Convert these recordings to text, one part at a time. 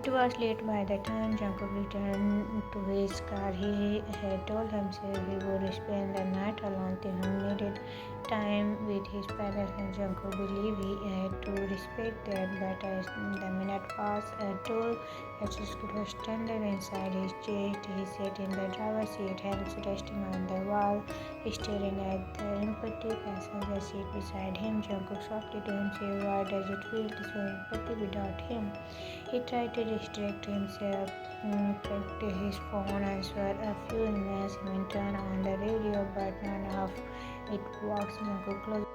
It was late by the time Jungkook returned to his car. He had told himself he would spend the night alone. Taehyung needed time with his parents and Jungkook believed he had to respect that. But as the minute passed, Tool was standing inside his chest. He sat in the driver's seat, hands resting on the wall, staring at the empty passenger seat beside him. Jungkook softly to himself, why does it feel so empty without him? He tried to distract himself, checked his phone, answered a few emails, even turned on the radio, but none of it works. Jungkook closed.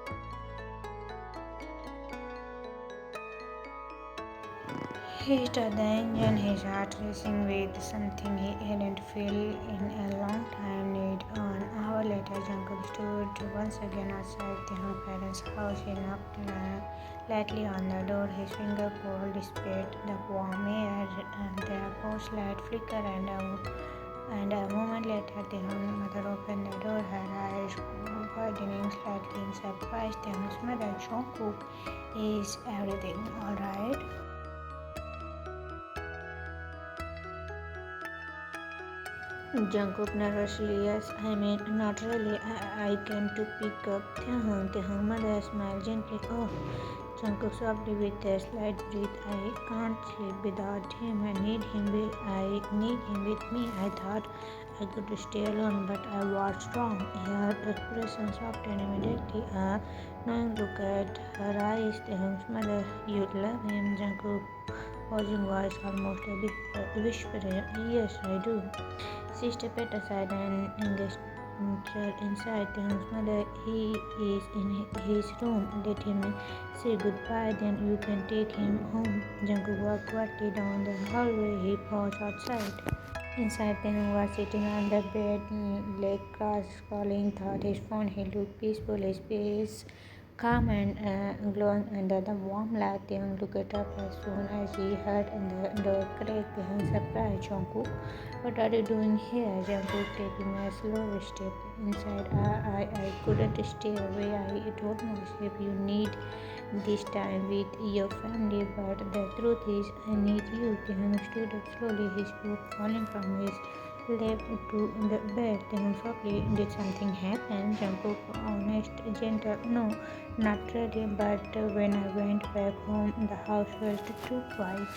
He started the engine, his heart racing with something he hadn't felt in a long time. Need an hour later, Jungkook stood once again outside Taehyung's parents' house. He knocked lightly on the door, his finger cold despite the warm air. The porch light flickered, and a moment later, Taehyung's mother opened the door, her eyes widening slightly in surprise. Taehyung's mother, Jungkook, is everything alright? Jungkook nervously, yes, I mean, not really. I came to pick up Taehyung. Taehyung's mother smiled gently. Oh, Jungkook softly with a slight breath. I can't sleep without him. I need him with me. I thought I could stay alone, but I was wrong. Her expression softened immediately. A knowing look at her eyes. Taehyung's mother, you love him. Jungkook, pausing voice almost a whisper. Yes, I do. She stepped aside and gestured inside. Taehyung's mother, he is in his room. Let him say goodbye, then you can take him home. Jungkook walked quietly down the hallway. He paused outside. Inside, Taehyung was sitting on the bed, leg crossed, scrolling through his phone. He looked peaceful, his face calm and glowing under the warm light. Taehyung looked up as soon as he heard the door crack. Taehyung surprised. Jungkook, what are you doing here? Jungkook taking a slow step inside. I couldn't stay away. I told myself you need this time with your family, but the truth is I need you. Taehyung stood up slowly, his book falling from his lap to the bed. Taehyung softly, did something happen? Jungkook, honest, gentle, no, not really, but when I went back home, the house felt too quiet.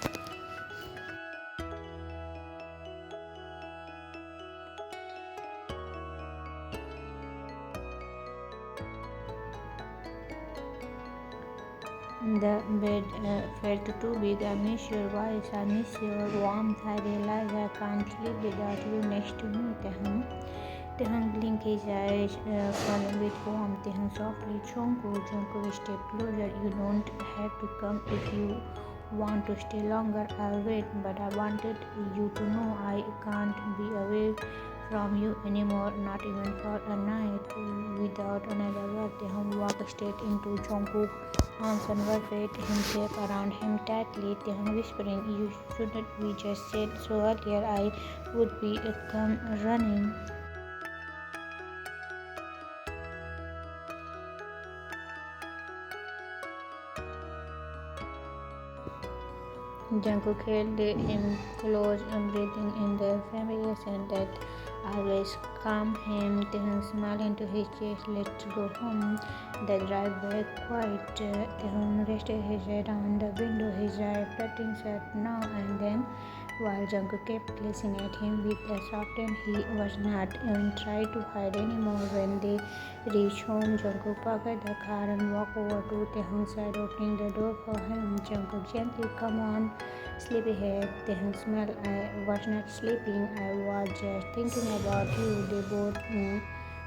The bed felt too big. I miss your voice, I miss your warmth. I realize I can't live without you next to me. Taehyung blinked his eyes, falling with warmth. Taehyung softly, Jungkook, step closer. You don't have to come if you want to stay longer. I'll wait, but I wanted you to know I can't be away from you anymore, not even for a night. Without another word, Taehyung walked straight into Jungkook's arms and wrapped himself around him tightly. Taehyung whispering, you shouldn't. We just said so earlier I would be come running. Jungkook held him close, breathing in the familiar scent that always calmed him. Taehyung smiled into his chest. Let's go home. The drive back quiet. Taehyung rested his head on the window, his eyes flirting shut now and then, while Jungkook kept gazing at him with a softened. He was not even trying to hide anymore. When they reached home, Jungkook parked the car and walked over to Taehyung's side, opening the door for him. Jungkook gently, come on, sleepyhead. Taehyung smiled. I was not sleeping. I was just thinking about you. They both knew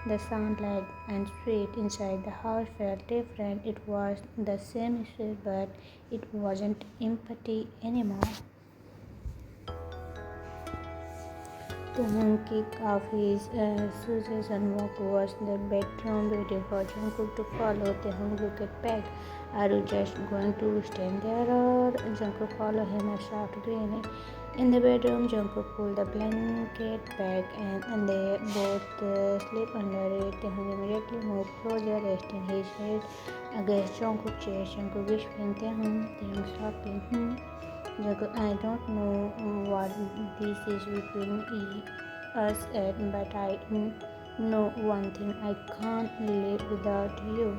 the sound light and sweet inside the house felt different. It was the same sweet, but it wasn't empty anymore. Taehyung kicked off his shoes and walked towards the bedroom, waiting for Jungkook to follow. Taehyung looked back. Are you just going to stand there, or Jungkook followed him a soft grin? In the bedroom, Jungkook pulled the blanket back and they both slept under it. Taehyung immediately moved closer, resting his head against Jungkook's chest. Jungkook whispering, Taehyung softly, Jungkook, I don't know what this is between us at, but I know one thing: I can't live without you.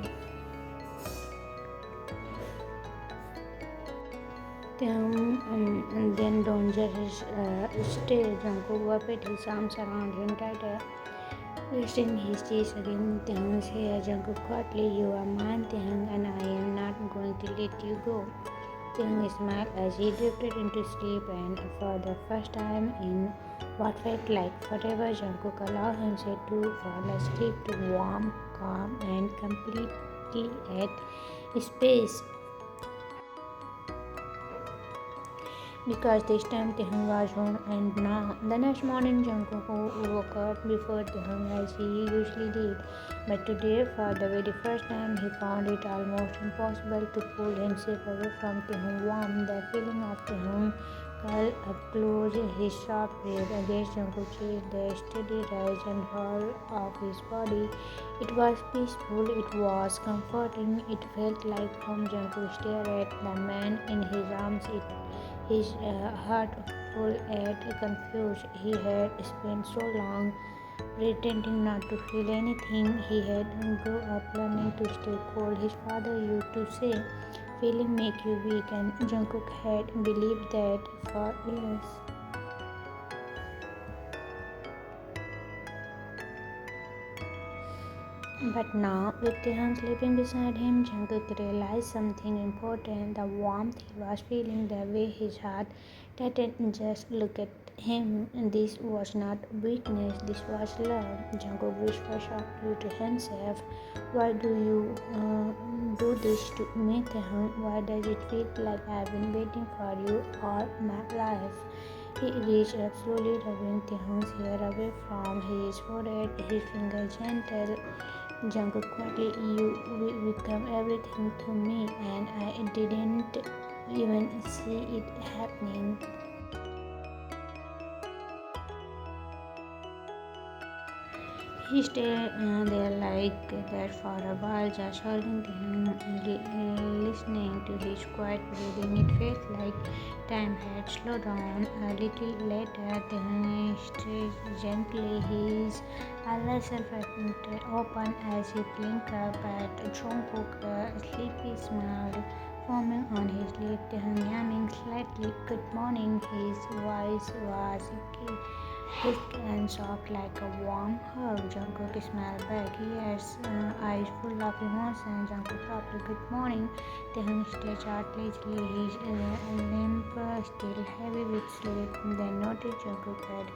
Then don't just stay. Jungkook wrapped his arms around him tighter, resting his cheeks against Taehyung's hair. Jungkook quietly, you are mine, Taehyung, and I am not going to let you go. Taehyung smiled as he drifted into sleep, and for the first time in what felt like forever, Jungkook allowed himself to fall asleep to warm, calm, and completely at space. Because this time Taehyung was home, and now the next morning Jungkook woke up before Taehyung as he usually did. But today, for the very first time, he found it almost impossible to pull himself away from Taehyung's warmth. The feeling of Taehyung curled up close, his soft breath against Jungkook's chest, the steady rise and fall of his body. It was peaceful, it was comforting, it felt like home. Jungkook stared at the man in his arms. His heart full and confused. He had spent so long pretending not to feel anything. He had grown up learning to stay cold. His father used to say, "Feeling make you weak," and Jungkook had believed that for years. But now, with Taehyung sleeping beside him, Jungkook realized something important. The warmth he was feeling, the way his heart tightened. Just look at him. This was not weakness, this was love. Jungkook whispered softly to himself, "Why do you do this to me, Taehyung? Why does it feel like I've been waiting for you all my life?" He reached up slowly, rubbing Taehyung's hair away from his forehead, his fingers gentle. Jungkook quietly, you become everything to me, and I didn't even see it happening. He stayed there like that for a while, just holding him, listening to his quiet breathing. It felt like time had slowed down. A little later, Taehyung stretched gently, his eyelids open as he blinked up at Jungkook. A sleepy smile forming on his lips. Taehyung yamming slightly, "Good morning." His voice was thick and soft like a warm hug. Jungkook smiled back. He has eyes full of emotion. Jungkook properly, "Good morning." Taehyung stretched out lazily, his limp still heavy with sleep. Then noticed Jungkook head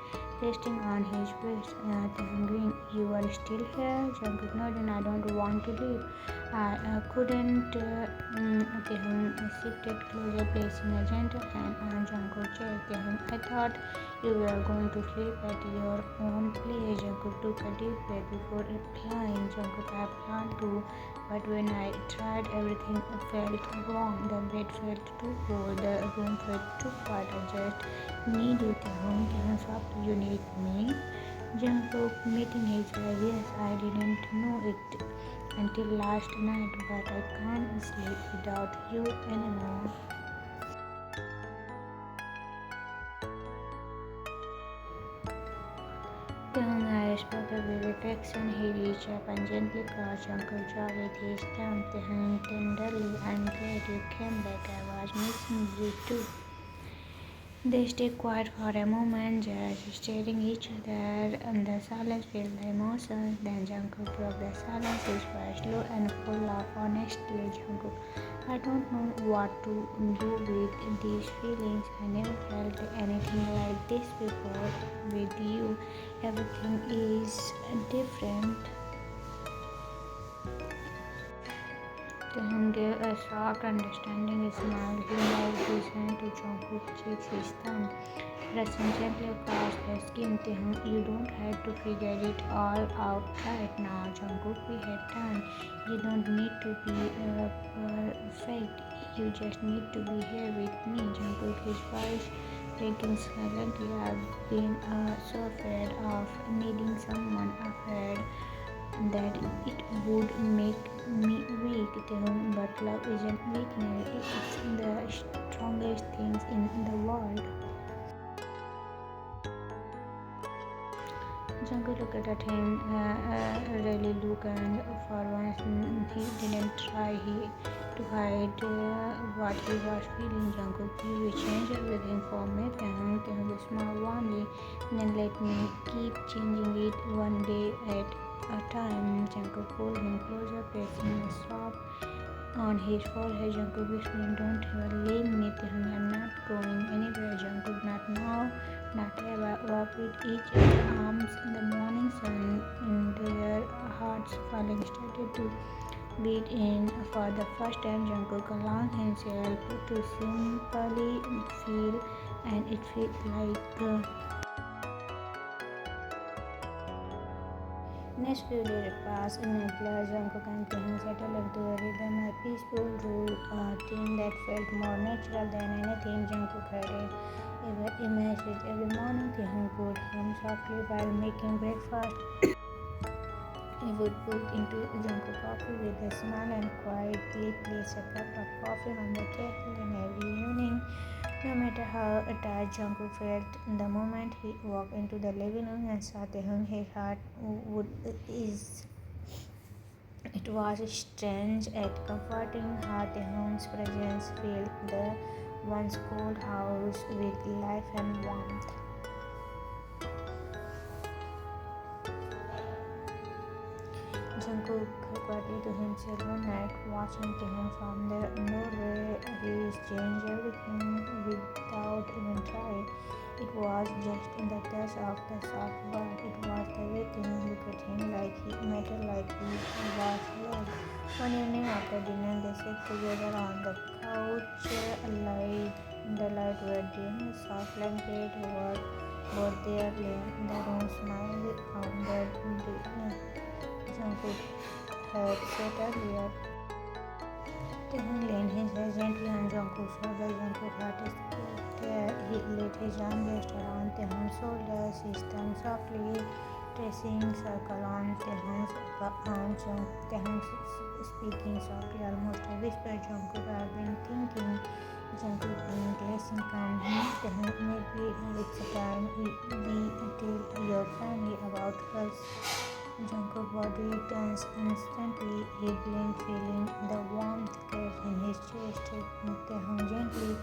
resting on his waist. Taehyung grinned, "You are still here?" Jungkook nodded, "I don't want to leave. I couldn't." Taehyung shifted closer, placing a gentle hand on Jungkook's chest. Taehyung, "I thought you were going to sleep at your own place." Jungkook took a deep breath before replying, "Jungkook, I planned to, but when I tried, everything felt wrong. The bed felt too cold, the room felt too quiet. I just need you, Taehyung." Taehyung softly, "You need me?" Jungkook meeting his eyes, "Yes, I didn't know it until last night, but I can't sleep without you anymore." Taehyung eyes puckered with affection. He reached up and gently crossed Jungkook's jaw with his thumb. Taehyung tenderly, "I'm glad you came back. I was missing you too." They stayed quiet for a moment, just staring each other, and the silence filled the emotions. Then Jungkook broke the silence. His voice slow and full of honesty. "Jungkook, I don't know what to do with these feelings. I never felt anything like this before. With you, everything is different." Taehyung gave a soft, understanding smile. He moved his hand to Jungkook's cheeks, his thumb brushing gently across the skin. Taehyung, "You don't have to figure it all out right now, Jungkook. We have time. You don't need to be perfect. You just need to be here with me." Jungkook, his voice breaking silently. "I've been so afraid of needing someone, afraid that it would make me weak. But love isn't weakness, it's the strongest things in the world. Jungkook looked at him, really looked, and for once he didn't try to hide what he was feeling. Jungkook, you will change everything for me. Taehyung smiled warmly. Then let me keep changing it one day at a time. Jungkook pulled him closer, pressing a sob on his forehead. Jungkook whispered, "Don't ever leave me, Taehyung. I'm not going anywhere, Jungkook. Not now, not ever." Walk with each other's arms in the morning sun, and their hearts falling started to beat in for the first time. Jungkook allowed himself to simply feel, and it felt like next few days passed in Nepal. Jungkook and Taehyung settled into a rhythm, a peaceful routine that felt more natural than anything Jungkook had ever imagined. Every morning, Taehyung would hum softly while making breakfast. He would put into Jungkook coffee with a smile and quietly place a cup of coffee on the table. And every evening, no matter how tired Jungkook felt, the moment he walked into the living room and saw Taehyung, his heart would ease. It was strange and comforting how Taehyung's presence filled the once cold house with life and warmth. Jungkook quietly to himself one night, watching Taehyung from the doorway. He changed everything without even trying. It was just the touch of the soft bird. It was the way Taehyung looked at him like he mattered, like he was loved. One evening after dinner, they sat together on the couch. The light were dim, soft blanket over both their the room smiled from the Jungkook had said earlier. Taehyung leaned his head gently on Jungkook's shoulder. Jungkook's heart escaped. He let his arm rest around Taehyung's shoulders, his tongue softly tracing circle on Taehyung's arm. Taehyung speaking softly, almost a whisper. Jungkook, I've been thinking. Jungkook listen calmly. Taehyung, maybe it's time we tell your family about us. Jungkook's body tensed instantly. He blinked, feeling the warmth catch in his chest. Taehyung gently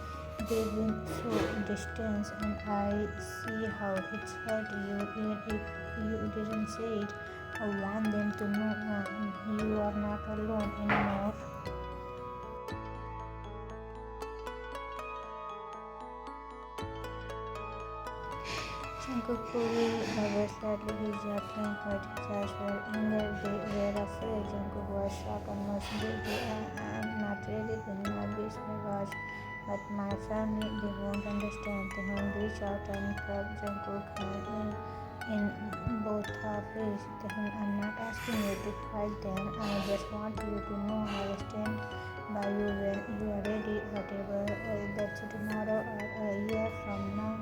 gave him so distance, and I see how it's hurt you, even if you didn't say it. I want them to know you are not alone anymore. Jungkook pulled away slightly, his jaw clenched, but his eyes were angered. They were afraid. Jungkook was shocked, almost guilty. I'm not ready to know this, but my family, they won't understand. Taehyung reached out and grabbed Jungkook's hand in both of his. Taehyung, I'm not asking you to fight them. I just want you to know I'll stand by you when you are ready, whatever that's tomorrow or a year from now.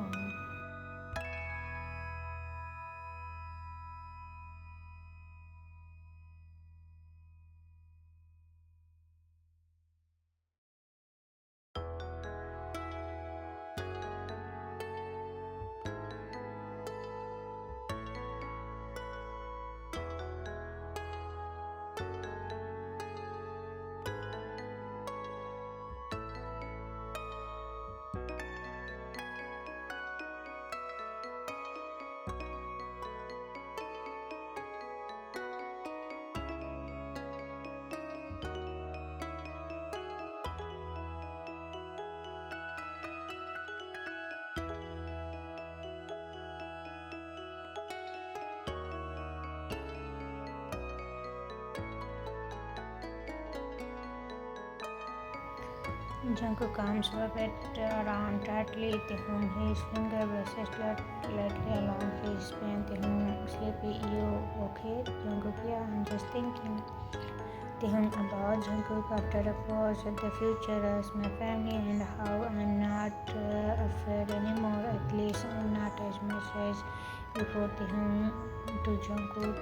Jungkook's arms wrapped around tightly Taehyung, his finger brushed lightly along his spine. Taehyung, sleepy, you okay? Jungkook, yeah, I'm just thinking. Taehyung about Jungkook after a pause, the future as my family and how I'm not afraid anymore, at least not as much as before Taehyung to Jungkook.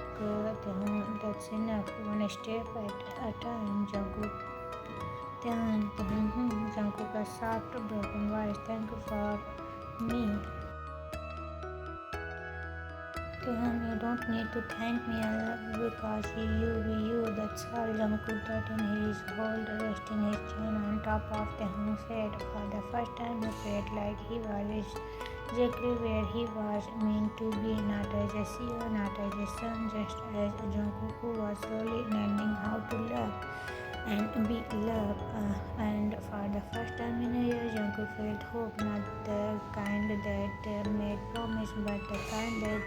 Taehyung, that's enough. One step at a time. Jungkook. Taehyung. Jungkook, a soft, broken voice. Thank you for me. Taehyung, you don't need to thank me. I love you because you be you. That's all. Jungkook tightened his hold, resting his chin on top of Taehyung's head. For the first time, he felt like he was exactly where he was meant to be, not as a CEO, not as a son, just as Jungkook, who was slowly learning how to love and be loved. And for the first time in a year, Jungkook felt hope, not the kind that made promise, but the kind that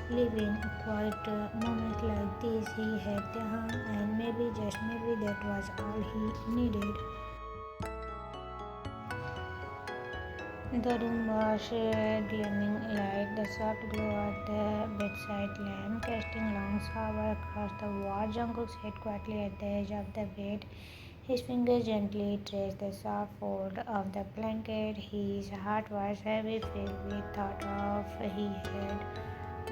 lived in quiet moments like this. He had Taehyung, and maybe, just maybe, that was all he needed. The room was gleaming light, the soft glow of the bedside lamp casting long shower across the wall. Jungkook sat quietly at the edge of the bed. His fingers gently traced the soft fold of the blanket. His heart was heavy, filled with thought of he had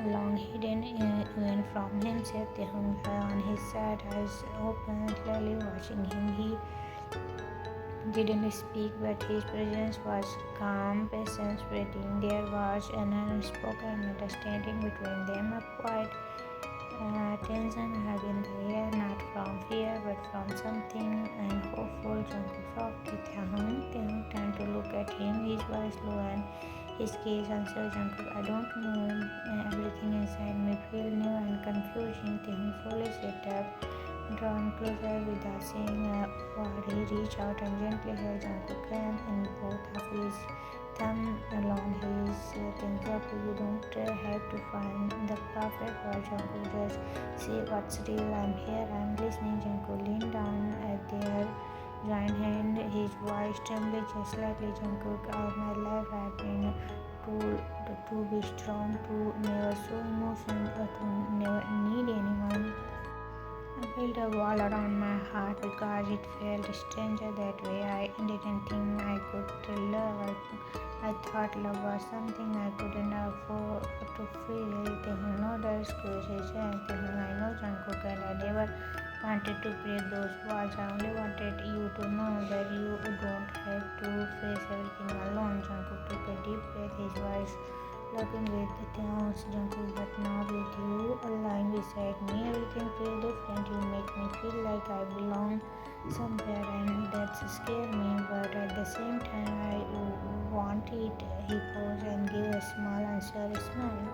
long hidden even from himself. Taehyung lay on his side, eyes open, clearly watching him. He didn't speak, but his presence was calm, patience waiting. There was an unspoken understanding between them, a quiet tension hung in the air, not from fear, but from something and hopeful. Jungkook softly Taehyung turned to look at him, his voice low and his gaze answered. Jungkook, I don't know. Everything inside me feel new and confusing. Taehyung slowly sat up, drawn closer without saying a word. He reached out and gently held Jungkook's hand in both of his thumb along his thin careful. You don't have to find the perfect word, Jungkook. Just say what's real. I'm here. I'm listening. Jungkook leaned down at their joint hand, his voice trembling just slightly. Jungkook, all my life I've been told to be strong, to never show emotion, or to never need anyone. I built a wall around my heart because it felt stranger that way. I didn't think I could love. I thought love was something I couldn't afford to feel. Taehyung nodded, squeezed his hand. I know, Jungkook, and I never wanted to break those walls. I only wanted you to know that you don't have to face everything alone. Jungkook took a deep breath, his voice looking with Taehyung's. Jungkook, but now with you lying beside me, everything feels different. You make me feel like I belong somewhere, and that's scare me, but at the same time I want it. He paused and gave a small unsure smile.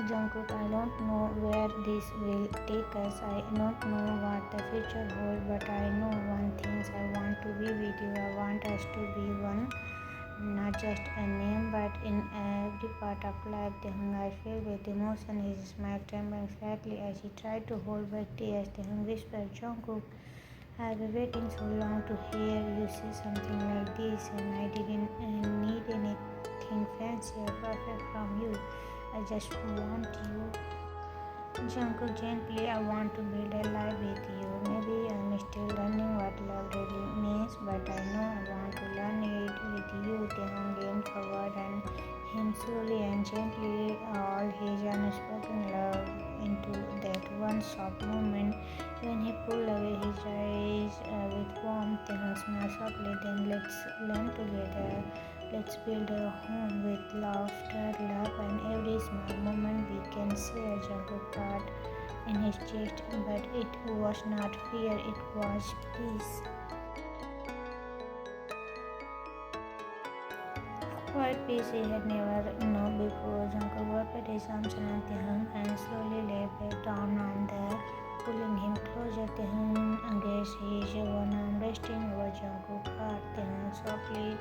Jungkook, I don't know where this will take us. I don't know what the future holds, but I know one thing. I want to be with you. I want us to be one. Not just a name, but in every part of life. Taehyung, I filled with emotion, his smile trembling slightly as he tried to hold back tears. Taehyung whispered, Jungkook, I've been waiting so long to hear you say something like this, and I didn't need anything fancy or perfect from you. I just want you. Jungkook gently, I want to build a life with you. Maybe I'm still learning what love really means, but I know I want to learn it with you. Taehyung leaned forward and him slowly and gently, all his unspoken love into that one soft moment when he pulled away his eyes with warmth. Taehyung smiled softly. Then let's learn together. Let's build a home with laughter, love, and every small moment we can share. Jungkook part in his chest, but it was not fear, it was peace. Quiet peace he had never known before. Jungkook wrapped his arms around Taehyung and slowly lay back down on the pulling him closer. Taehyung gazed his one arm resting over Jungkook's heart. Taehyung softly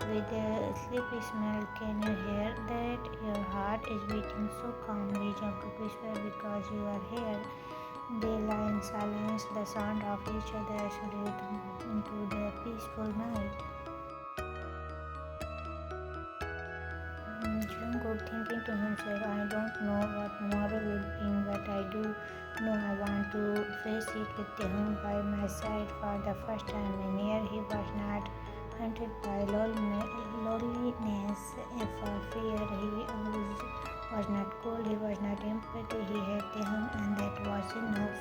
with a sleepy smile, can you hear that? Your heart is beating so calmly, Jungkook whispered, because you are here. They lie in silence, the sound of each other's rhythm into the peaceful night. Jungkook, thinking thinking to himself, I don't know what tomorrow will bring, but I do know I want to face it with Taehyung by my side for the first time in years. He was not haunted by loneliness for fear. He was not cold, he was not empty. He had Taehyung, and that was enough.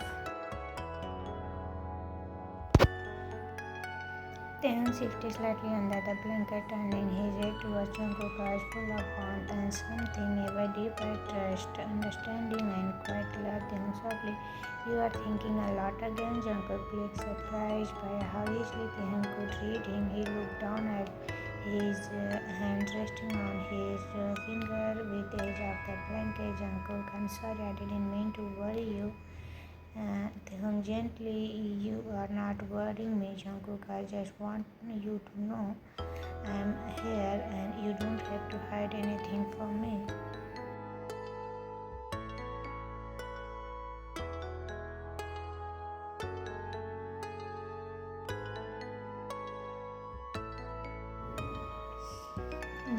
Taehyung shifted slightly under the blanket, turning his head towards Jungkook, eyes full of warmth and something ever deeper, trust, understanding, and quiet love. Taehyung softly, you are thinking a lot again. Jungkook looked surprised by how easily Taehyung could read him. He looked down at his hand resting on his finger with the edge of the blanket. Jungkook, I'm sorry, I didn't mean to worry you. Taehyung gently, you are not worrying me, Jungkook. I just want you to know I'm here and you don't have to hide anything from me.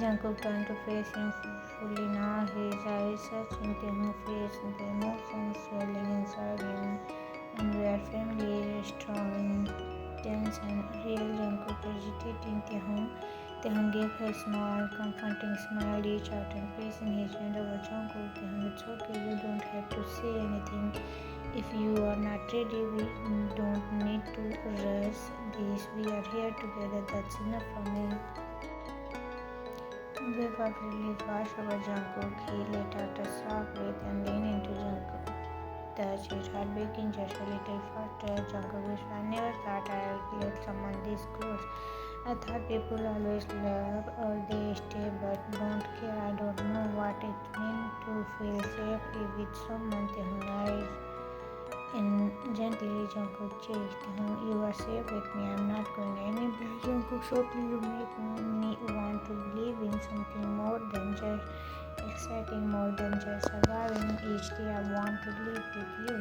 Jungkook turned to face him fully now, his eyes searching Taehyung's face, the emotions swelling inside him, and were familiar, strong, intense, and real. Jungkook agitating Taehyung. Taehyung gave her a small, comforting smile, reached out and placing his hand over Jungkook. Taehyung, it's okay, you don't have to say anything. If you are not ready, we don't need to rush this. We are here together, that's enough for me. A wave of relief washed over Jungkook. He let out a soft breath and leaned into Jungkook. Touched his heart beating just a little faster. Jungkook whispered, I never thought I would let someone this close. I thought people always love or they stay but don't care. I don't know what it means to feel safe with someone. Taehyung eyes and gently Jungkook chased him. You are safe with me. I'm not going anywhere. Jungkook softly, you make me want to believe in something more than just exciting, more than just surviving. Each day I want to live with you.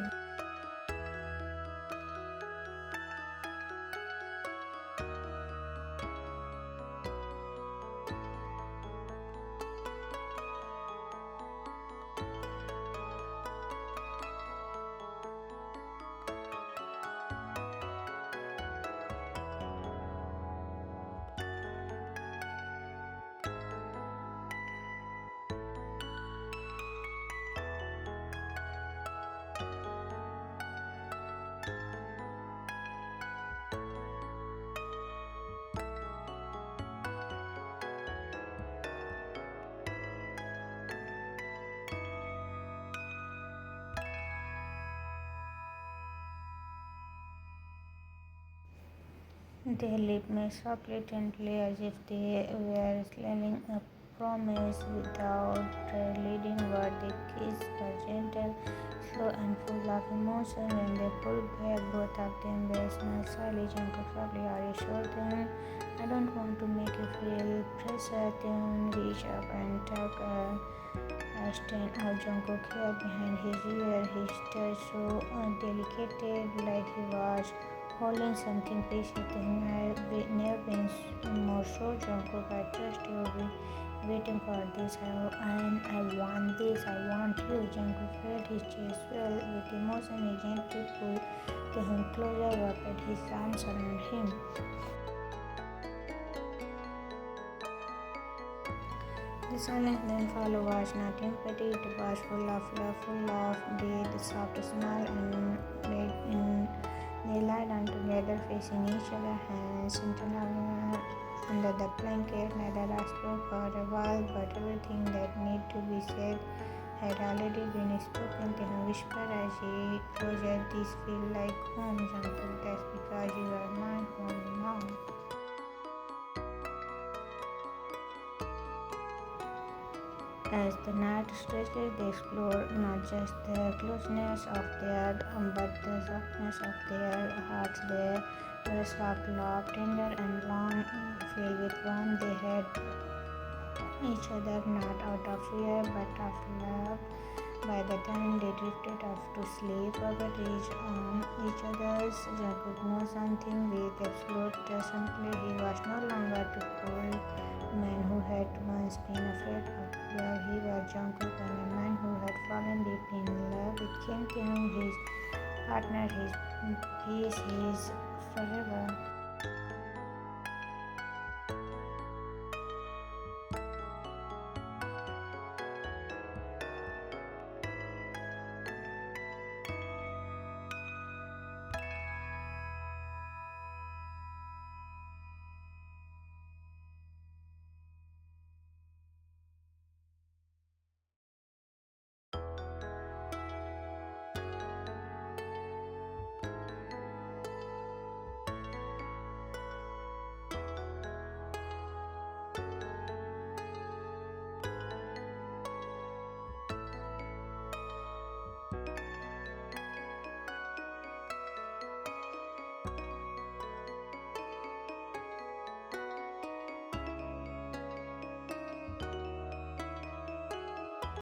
Their lips met softly, gently, as if they were sealing a promise without leading word. The kiss was gentle, slow, and full of emotion. When they pulled back, both of them were smiled slightly. Jungkook softly, are you sure then? I don't want to make you feel pressure. Then reach up and took a stand out Jungkook hair behind his ear. His touch so delicate, like he was holding something precious. I've never been more sure, Jungkook. I trust you. Waiting for this. I want this. I want you. Jungkook felt his chest swell with emotion. He gently pulled him closer, wrapped his arms around him. The silence then followed was not empty. It was full of love, full of the soft smile, and they lay down together, facing each other, hands intertwined under the blanket. Neither spoke for a while, but everything that needed to be said had already been spoken. Taehyung whispered as he closed, this feels like home, Jungkook. That's because you are my home now. As the night stretched, they explored not just the closeness of their but the softness of their hearts. They were soft, love, tender, and warm, filled with warmth. They had each other not out of fear but of love. By the time they drifted off to sleep, perpetually on each other's, Jungkook knew something with absolute certainty. He was no longer the cool man who had once been afraid of love. He was Jungkook, and a man who had fallen deeply in love with Kim Taehyung, his partner, his peace, his forever.